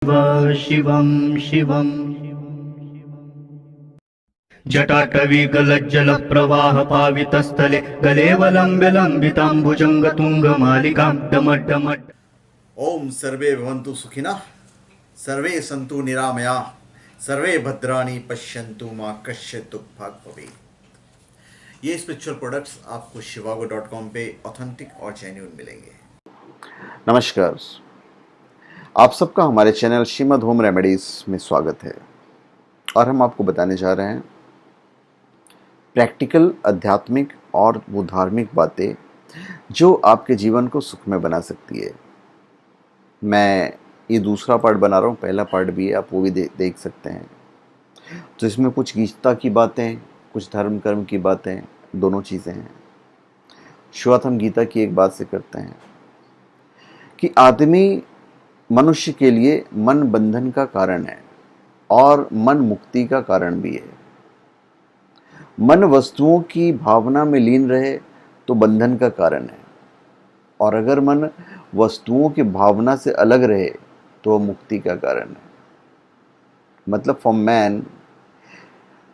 शिव शिवं शिवम् जटाटवीगलज्जलप्रवाहपावितस्थले गलेवलम्ब्य लम्बिताम्बुजङ्गतुङ्गमालिकां डमड्डमड्। ओम सर्वे भवन्तु सुखिनः, सर्वे सन्तु निरामयाः, सर्वे भद्राणि पश्यन्तु मा कश्चित् दुःखभाग् भवेत्। ये स्पिरिचुअल प्रोडक्ट्स आपको shivago.com पे ऑथेंटिक और जेन्युइन मिलेंगे। नमस्कार, आप सबका हमारे चैनल श्रीमद होम रेमेडीज में स्वागत है। और हम आपको बताने जा रहे हैं प्रैक्टिकल, आध्यात्मिक और वो धार्मिक बातें जो आपके जीवन को सुखमय बना सकती है। मैं ये दूसरा पार्ट बना रहा हूँ, पहला पार्ट भी है, आप वो भी देख सकते हैं। तो इसमें कुछ गीता की बातें, कुछ धर्म कर्म की बातें, दोनों चीज़ें हैं। शुरुआत हम गीता की एक बात से करते हैं कि आदमी मनुष्य के लिए मन बंधन का कारण है और मन मुक्ति का कारण भी है। मन वस्तुओं की भावना में लीन रहे तो बंधन का कारण है, और अगर मन वस्तुओं की भावना से अलग रहे तो वह मुक्ति का कारण है। मतलब for man,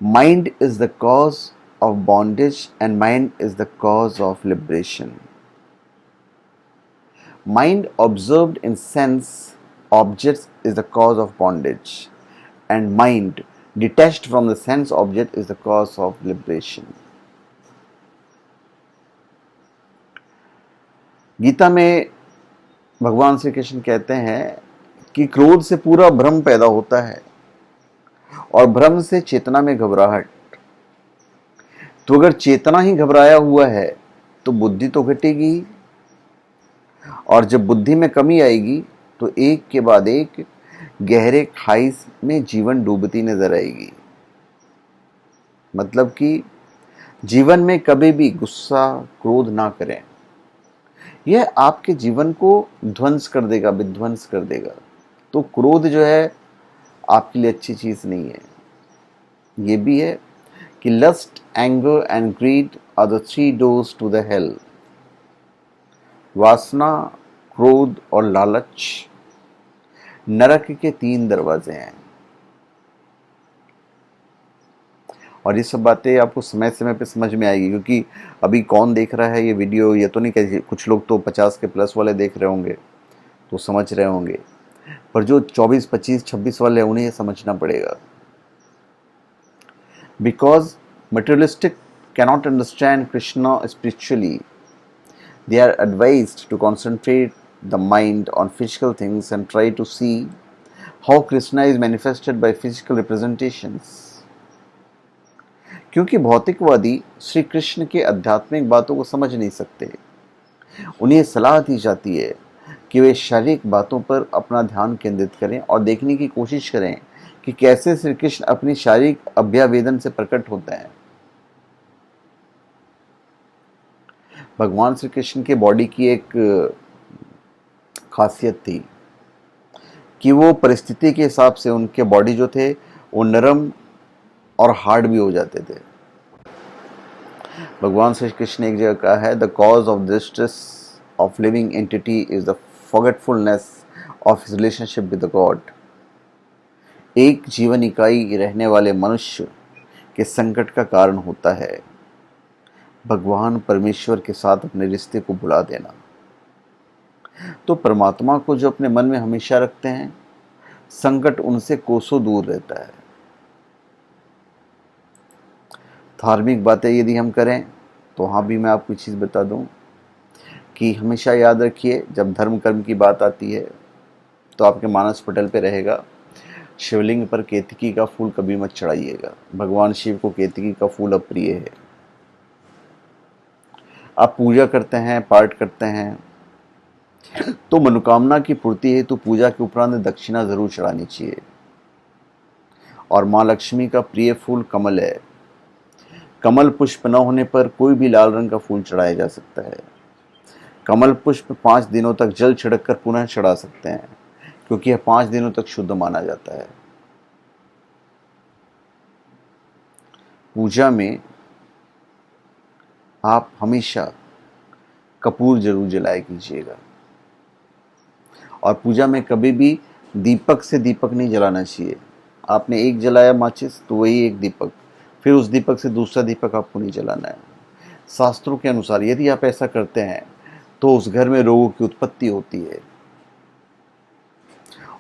mind is the cause of bondage and mind is the cause of liberation. Mind observed in sense objects is the cause of bondage, and mind detached from the sense object is the cause of liberation. Gita में भगवान श्री कृष्ण कहते हैं कि क्रोध से पूरा भ्रम पैदा होता है और भ्रम से चेतना में घबराहट। तो अगर चेतना ही घबराया हुआ है तो बुद्धि तो घटेगी ही, और जब बुद्धि में कमी आएगी तो एक के बाद एक गहरे खाई में जीवन डूबती नजर आएगी। मतलब कि जीवन में कभी भी गुस्सा, क्रोध ना करें, यह आपके जीवन को ध्वंस कर देगा, विध्वंस कर देगा। तो क्रोध जो है आपके लिए अच्छी चीज नहीं है। ये भी है कि lust, anger and greed are the 3 doors to the hell. वासना, क्रोध और लालच नरक के 3 दरवाजे हैं। और ये सब बातें आपको समय समय पे समझ में आएगी, क्योंकि अभी कौन देख रहा है ये वीडियो, ये तो नहीं कह, कुछ लोग तो 50 के प्लस वाले देख रहे होंगे तो समझ रहे होंगे, पर जो 24, 25, 26 वाले हैं उन्हें ये समझना पड़ेगा। Because materialistic cannot understand Krishna spiritually, they are advised to concentrate the mind on physical things and try to see how Krishna is manifested by physical representations. क्योंकि भौतिकवादी श्री कृष्ण के आध्यात्मिक बातों को समझ नहीं सकते। उन्हें सलाह दी जाती है कि वे शारीरिक बातों पर अपना ध्यान केंद्रित करें और देखने की कोशिश करें कि कैसे श्री कृष्ण अपनी शारीरिक अभ्यावेदन से प्रकट होते हैं। भगवान श्री कृष्ण के बॉडी की एक खासियत थी कि वो परिस्थिति के हिसाब से उनके बॉडी जो थे वो नरम और हार्ड भी हो जाते थे। भगवान श्री कृष्ण ने एक जगह कहा है, the cause of distress of living entity is the forgetfulness of his relationship with the God. एक जीवन इकाई रहने वाले मनुष्य के संकट का कारण होता है भगवान परमेश्वर के साथ अपने रिश्ते को भुला देना। तो परमात्मा को जो अपने मन में हमेशा रखते हैं, संकट उनसे कोसों दूर रहता है। धार्मिक बातें यदि हम करें तो वहाँ भी मैं आपको एक चीज़ बता दूं कि हमेशा याद रखिए, जब धर्म कर्म की बात आती है तो आपके मानस पटल पे रहेगा, शिवलिंग पर केतकी का फूल कभी मत चढ़ाइएगा। भगवान शिव को केतकी का फूल अप्रिय है। आप पूजा करते हैं, पाठ करते हैं तो मनोकामना की पूर्ति हेतु पूजा के उपरांत दक्षिणा जरूर चढ़ानी चाहिए। और माँ लक्ष्मी का प्रिय फूल कमल है। कमल पुष्प न होने पर कोई भी लाल रंग का फूल चढ़ाया जा सकता है। कमल पुष्प 5 दिनों तक जल छिड़क कर पुनः चढ़ा सकते हैं, क्योंकि यह 5 दिनों तक शुद्ध माना जाता है। पूजा में आप हमेशा कपूर जरूर जलाया कीजिएगा, और पूजा में कभी भी दीपक से दीपक नहीं जलाना चाहिए। आपने एक जलाया माचिस तो वही एक दीपक, फिर उस दीपक से दूसरा दीपक आपको नहीं जलाना है। शास्त्रों के अनुसार यदि आप ऐसा करते हैं तो उस घर में रोगों की उत्पत्ति होती है।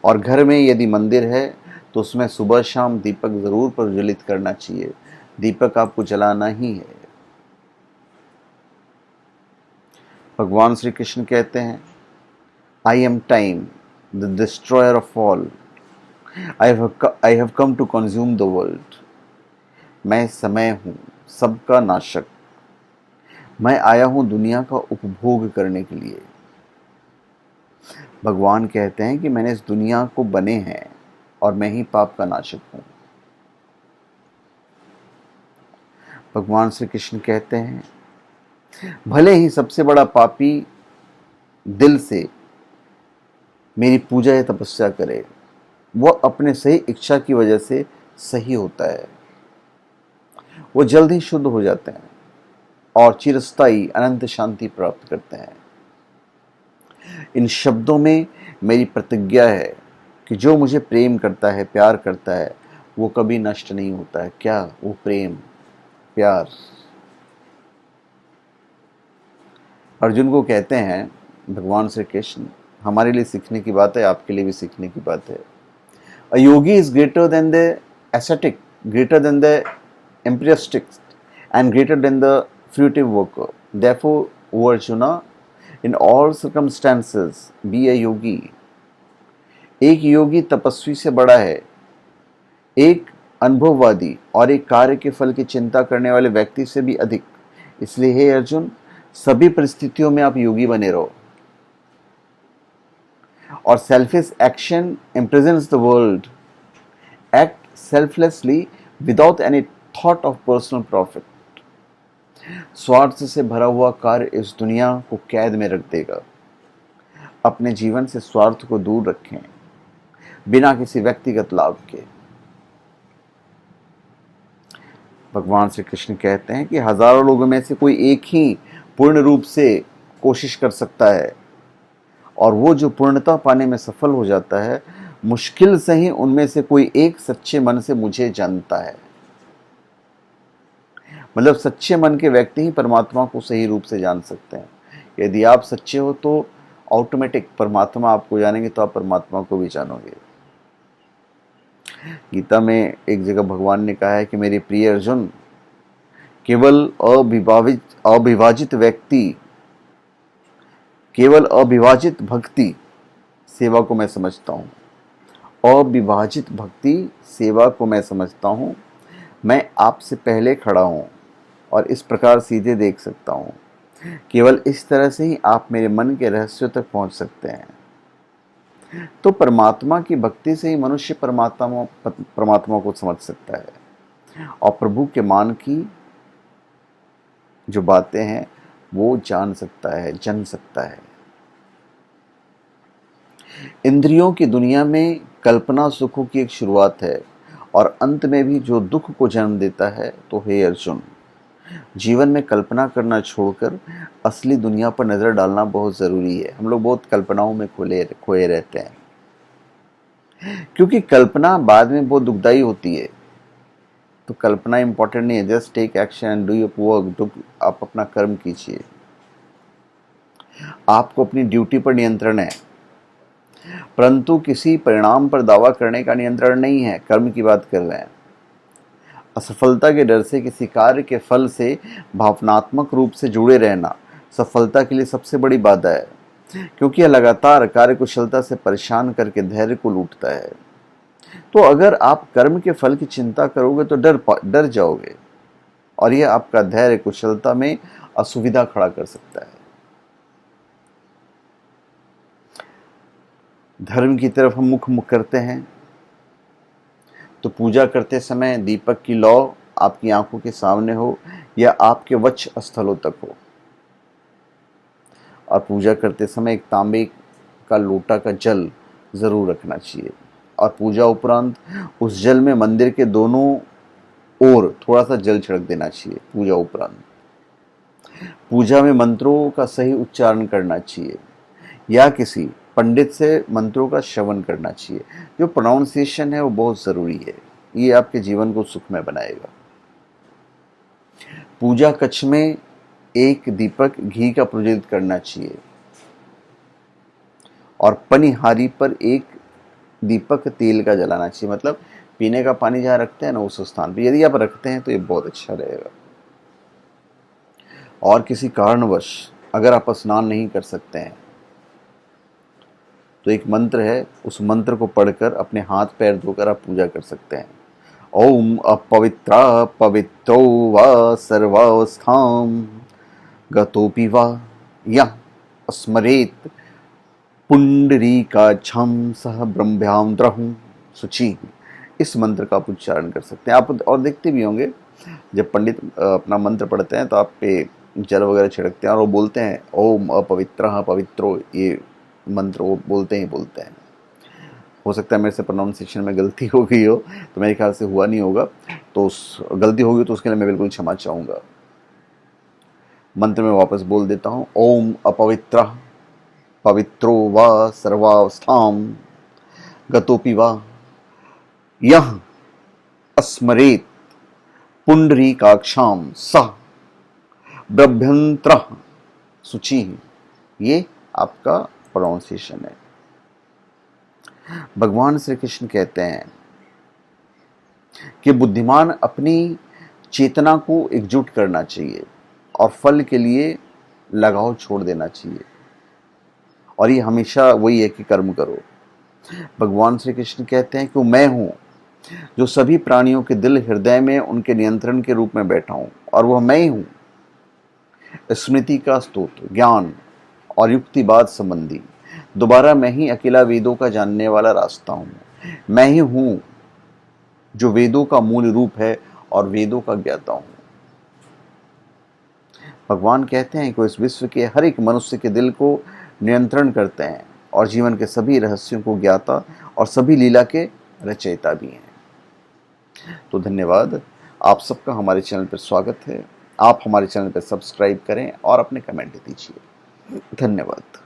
और घर में यदि मंदिर है तो उसमें सुबह शाम दीपक जरूर प्रज्वलित करना चाहिए। दीपक आपको जलाना ही है। भगवान श्री कृष्ण कहते हैं, I am time the destroyer of all, I have come to consume the world. मैं समय हूँ, सबका नाशक। मैं आया हूँ दुनिया का उपभोग करने के लिए। भगवान कहते हैं कि मैंने इस दुनिया को बने हैं और मैं ही पाप का नाशक हूँ। भगवान श्री कृष्ण कहते हैं, भले ही सबसे बड़ा पापी दिल से मेरी पूजा या तपस्या करे, वह अपने सही इच्छा की वजह से सही होता है। वो जल्द ही शुद्ध हो जाते हैं और चिरस्थायी अनंत शांति प्राप्त करते हैं। इन शब्दों में मेरी प्रतिज्ञा है कि जो मुझे प्रेम करता है, प्यार करता है, वो कभी नष्ट नहीं होता है। क्या वो प्रेम, प्यार? अर्जुन को कहते हैं भगवान श्री कृष्ण, हमारे लिए सीखने की बात है, आपके लिए भी सीखने की बात है। A yogi is greater than the ascetic, greater than the empiricist, and greater than the fruitive worker. Therefore, O Arjuna, in all circumstances, be a yogi. एक योगी तपस्वी से बड़ा है, एक अनुभववादी और एक कार्य के फल की चिंता करने वाले व्यक्ति से भी अधिक। इसलिए हे अर्जुन, सभी परिस्थितियों में आप योगी बने रहो। और selfish action imprisons the world. Act selflessly without any thought of personal profit. स्वार्थ से भरा हुआ कार्य इस दुनिया को कैद में रख देगा। अपने जीवन से स्वार्थ को दूर रखें, बिना किसी व्यक्तिगत लाभ के। भगवान श्री कृष्ण कहते हैं कि हजारों लोगों में से कोई एक ही पूर्ण रूप से कोशिश कर सकता है, और वो जो पूर्णता पाने में सफल हो जाता है, मुश्किल से ही उनमें से कोई एक सच्चे मन से मुझे जानता है। मतलब सच्चे मन के व्यक्ति ही परमात्मा को सही रूप से जान सकते हैं। यदि आप सच्चे हो तो ऑटोमेटिक परमात्मा आपको जानेंगे, तो आप परमात्मा को भी जानोगे। गीता में एक जगह भगवान ने कहा है कि मेरे प्रिय अर्जुन, केवल अविभाजित भक्ति सेवा को मैं समझता हूँ। अविभाजित भक्ति सेवा को मैं समझता हूँ। मैं आपसे पहले खड़ा हूँ और इस प्रकार सीधे देख सकता हूँ। केवल इस तरह से ही आप मेरे मन के रहस्यों तक पहुँच सकते हैं। तो परमात्मा की भक्ति से ही मनुष्य परमात्मा को समझ सकता है और प्रभु के मान की जो बातें हैं वो जान सकता है, जन सकता है। इंद्रियों की दुनिया में कल्पना सुखों की एक शुरुआत है और अंत में भी जो दुख को जन्म देता है। तो हे अर्जुन, जीवन में कल्पना करना छोड़कर असली दुनिया पर नजर डालना बहुत जरूरी है। हम लोग बहुत कल्पनाओं में खोए रहते हैं, क्योंकि कल्पना बाद में बहुत दुखदाई होती है। तो कल्पना इंपॉर्टेंट नहीं है। Just take action and do your work. आप अपना कर्म कीजिए। आपको अपनी ड्यूटी पर नियंत्रण है, परंतु किसी परिणाम पर दावा करने का नियंत्रण नहीं है। कर्म की बात कर रहे हैं। असफलता के डर से किसी कार्य के फल से भावनात्मक रूप से जुड़े रहना सफलता के लिए सबसे बड़ी बाधा है, क्योंकि यह लगातार कार्यकुशलता से परेशान करके धैर्य को लूटता है। तो अगर आप कर्म के फल की चिंता करोगे तो डर जाओगे, और यह आपका धैर्य कुशलता में असुविधा खड़ा कर सकता है। धर्म की तरफ हम मुख करते हैं तो पूजा करते समय दीपक की लौ आपकी आंखों के सामने हो या आपके वक्ष स्थलों तक हो, और पूजा करते समय एक तांबे का लोटा का जल जरूर रखना चाहिए। और पूजा उपरांत उस जल में मंदिर के दोनों ओर थोड़ा सा जल छिड़क देना चाहिए। पूजा उपरांत पूजा में मंत्रों का सही उच्चारण करना चाहिए या किसी पंडित से मंत्रों का श्रवण करना चाहिए। जो प्रोनाउंसिएशन है वो बहुत ज़रूरी है, ये आपके जीवन को सुखमय बनाएगा। पूजा कक्ष में एक दीपक घी का प्रज्वलित करना चाहिए और पनिहारी पर एक दीपक तेल का जलाना चाहिए। मतलब पीने का पानी जहाँ रखते हैं ना, उस स्थान पर यदि आप रखते हैं तो ये बहुत अच्छा रहेगा। और किसी कारणवश अगर आप स्नान नहीं कर सकते हैं तो एक मंत्र है, उस मंत्र को पढ़कर अपने हाथ पैर धोकर आप पूजा कर सकते हैं। ओम अपवित्रा पवित्रो वा सर्वावस्थां गतोपि वा या स्मरेत पुंडरीकाक्षं सह ब्रह्म्यां द्रहुं शुचि। इस मंत्र का आप उच्चारण कर सकते हैं। आप और देखते भी होंगे जब पंडित अपना मंत्र पढ़ते हैं तो आप पे जल वगैरह छिड़कते हैं और वो बोलते हैं ओम अपवित्रः पवित्रो, ये मंत्र वो बोलते हैं। हो सकता है मेरे से प्रोनाउंसिएशन में गलती हो गई हो, तो मेरे ख्याल से हुआ नहीं होगा, तो गलती होगी तो उसके लिए मैं बिल्कुल क्षमा चाहूँगा। मंत्र में वापस बोल देता हूँ, ओम अपवित्रः पवित्रो वा सर्वावस्थां गतोपि वा यः स्मरेत पुंडरीकाक्षां सह ब्रह्म्यंत्रः शुचि। ये आपका प्रोनाउंसिएशन है। भगवान श्री कृष्ण कहते हैं कि बुद्धिमान अपनी चेतना को एकजुट करना चाहिए और फल के लिए लगाव छोड़ देना चाहिए, और ये हमेशा वही है कि कर्म करो। भगवान श्री कृष्ण कहते हैं कि मैं हूँ जो सभी प्राणियों के दिल हृदय में उनके नियंत्रण के रूप में बैठा हूँ, और वह मैं ही हूँ। स्मृति का स्रोत, ज्ञान और युक्तिवाद संबंधी दोबारा मैं ही अकेला वेदों का जानने वाला रास्ता हूँ। मैं ही हूँ जो वेदों का मूल रूप है और वेदों का ज्ञाता हूँ। भगवान कहते हैं कि इस विश्व के हर एक मनुष्य के दिल को नियंत्रण करते हैं और जीवन के सभी रहस्यों को ज्ञाता और सभी लीला के रचयिता भी हैं। तो धन्यवाद, आप सबका हमारे चैनल पर स्वागत है। आप हमारे चैनल पर सब्सक्राइब करें और अपने कमेंट दीजिए। धन्यवाद।